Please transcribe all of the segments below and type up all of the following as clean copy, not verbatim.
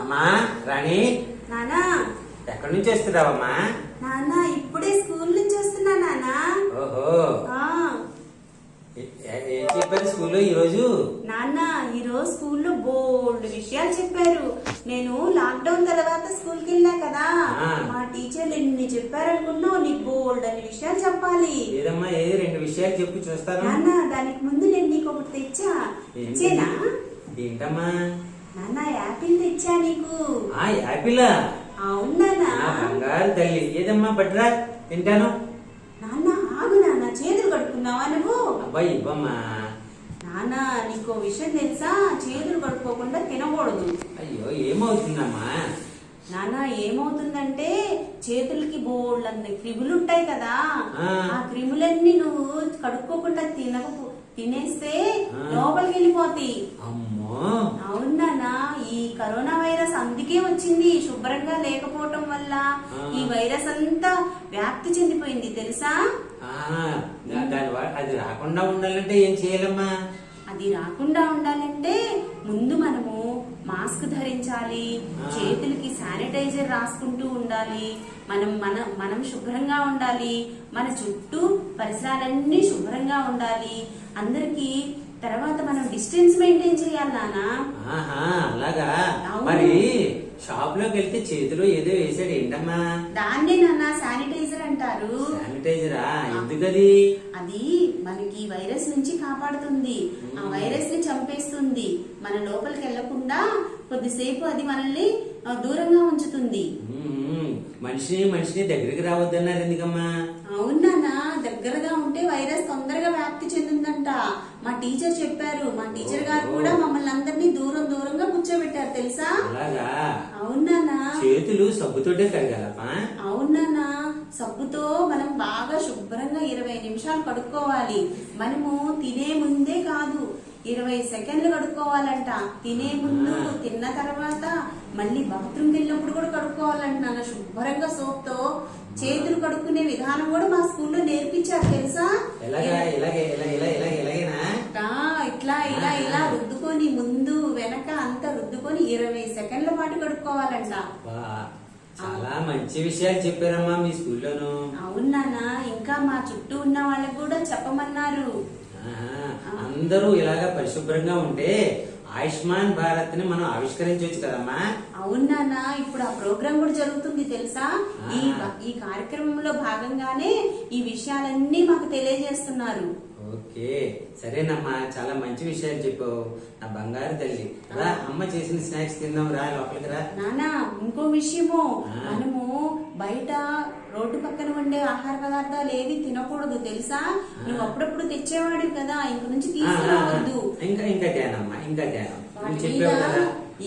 అమ్మా రాణి, నానా ఎక్కడి నుంచి వస్తున్నావమ్మా? నానా ఇప్పుడే స్కూల్ నుంచి వస్తున్నా నానా. ఓహో, ఏం చెప్పారు స్కూల్లో ఈరోజు? నాన్న ఈరోజు స్కూల్లో బోల్డ్ విషయాలు చెప్పారు. నేను లాక్డౌన్ తర్వాత స్కూల్కి వెళ్ళా కదా, మా టీచర్లు ఎన్ని చెప్పారనుకున్నావు, నీకు బోల్డ్ అని విషయాలు చెప్పాలి. ఏదమ్మా, ఏది రెండు విషయాలు చెప్పు చూస్తాను. నాన్న దానికి ముందు నేను నీకు ఒకటి తెచ్చా. ఇచ్చేనా? ఏంటమ్మా? నాన్న యాపిల్ తెచ్చా నీకు. యాపిలా? అవునా బంగారు తల్లి. ఏదమ్మా పట్టురా, తింటాను. నాన్న ఆగు నాన్న, చేతులు కడుక్కున్నావా నువ్వు? అబ్బాయి ఇవ్వమ్మా. నాన్న నీకో విషయం తెలుసా, చేతులు కడుక్కోకుండా తినకూడదు. అయ్యో, ఏమవుతుందమ్మా? నాన్న ఏమవుతుందంటే చేతులకి బోల్డ్ క్రిములు ఉంటాయి కదా, ఆ క్రిములన్నీ నువ్వు కడుక్కోకుండా తినేస్తే లోపలికి వెళ్ళిపోతాయి. అమ్మో, అవునా, ఈ కరోనా వైరస్ అందుకే వచ్చింది. శుభ్రంగా లేకపోవటం వల్ల ఈ వైరస్ అంతా వ్యాప్తి చెందిపోయింది తెలుసా. అది రాకుండా ఉండాలంటే ఏం చేయాలమ్మా? అది రాకుండా ఉండాలంటే ముందు మనము మాస్క్ ధరించాలి, చేతులకి శానిటైజర్ రాసుకుంటూ ఉండాలి, మనం శుభ్రంగా ఉండాలి, మన చుట్టూ పరిసరాలన్నీ శుభ్రంగా ఉండాలి అందరికి. తర్వాత మనం డిస్టెన్స్ మెయింటైన్ చేయాలి నానా. అలాగా? మరి షాప్ లోకి వెళ్తే చేతిలో ఏదో వేసాడు, ఏంటమ్మా? దాన్నే నాన్న శానిటైజర్ అంటారు. శానిటైజరా? ఎందుకది? అది మనకి వైరస్ నుంచి కాపాడుతుంది, ఆ వైరస్ ని చంపేస్తుంది. మన లోపలికి వెళ్లకుండా కొద్దిసేపు అది మనల్ని దూరంగా ఉంచుతుంది. మనిషిని దగ్గరికి రావద్దన్నారు ఎందుకమ్మా? అవునా, దగ్గరగా ఉంటే వైరస్ తొందరగా వ్యాప్తి చెందుందంట. మా టీచర్ చెప్పారు. మా టీచర్ గారు కూడా మమ్మల్ని అందరినీ దూరంగా కూర్చోబెట్టారు తెలుసా. అవునా, చేతులు సబ్బుతోటే కడగాలమ్మా? అవునా, సబ్బుతో మనం బాగా శుభ్రంగా 20 నిమిషాలు కడుక్కోవాలి. మనము తినే ముందే కాదు, 20 సెకండ్లు కడుక్కోవాలంట. తినే ముందు, తిన్న తర్వాత, మళ్ళీ బాత్రూమ్కి వెళ్ళినప్పుడు కూడా కడుక్కోవాలంట నాన్న. శుభ్రంగా సోప్ తో చేతులు కడుక్కునే విధానం కూడా మా స్కూల్లో నేర్పించారు తెలుసా. ఇలా రుద్దుకొని ముందు వెనక అంతా రుద్దుకొని 20 సెకండ్ల పాటు కడుక్కోవాలంట. చాలా మంచి విషయాలు చెప్పారమ్మా మీ స్కూల్లోను. అవునా, ఇంకా మా చుట్టూ ఉన్న వాళ్ళకు కూడా చెప్పమన్నారు. అందరూ ఇలాగా పరిశుభ్రంగా ఉంటే ఆయుష్మాన్ భారత్ ని మనం ఆవిష్కరించవచ్చు కదమ్మా. అవునా, ఇప్పుడు ఆ ప్రోగ్రాం కూడా జరుగుతుంది తెలుసా. ఈ కార్యక్రమంలో భాగంగానే ఈ విషయాలన్నీ మాకు తెలియజేస్తున్నారు. ఓకే, సరేనమ్మా, చాలా మంచి విషయాలు చెప్పావు నా బంగారు తల్లి. రా, అమ్మ చేసిన స్నాక్స్ తిందాం, రా లోపలికి రా. నానా ఇంకో విషయము, మనము బయట రోడ్డు పక్కన ఉండే ఆహార పదార్థాలు ఏవి తినకూడదు తెలుసా. నువ్వు అప్పుడప్పుడు తెచ్చేవాడు కదా, ఇంక నుంచి తీసుకురావద్దు. ఇంకా తేనమ్మా, ఇంకా తేనం.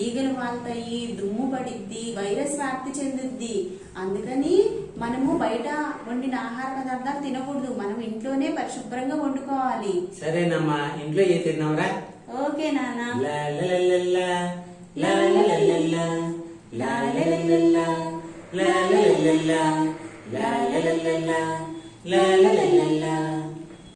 ఈగలు వాళ్తాయి, దుమ్ము పడిద్ది, వైరస్ వ్యాప్తి చెందుద్ది. అందుకని మనము బయట వండిన ఆహార పదార్థాలు తినకూడదు. మనం ఇంట్లోనే పరిశుభ్రంగా వండుకోవాలి. సరేనమ్మా, ఇంట్లో ఏ తిన్నావురా? ఓకే నాన్న. లా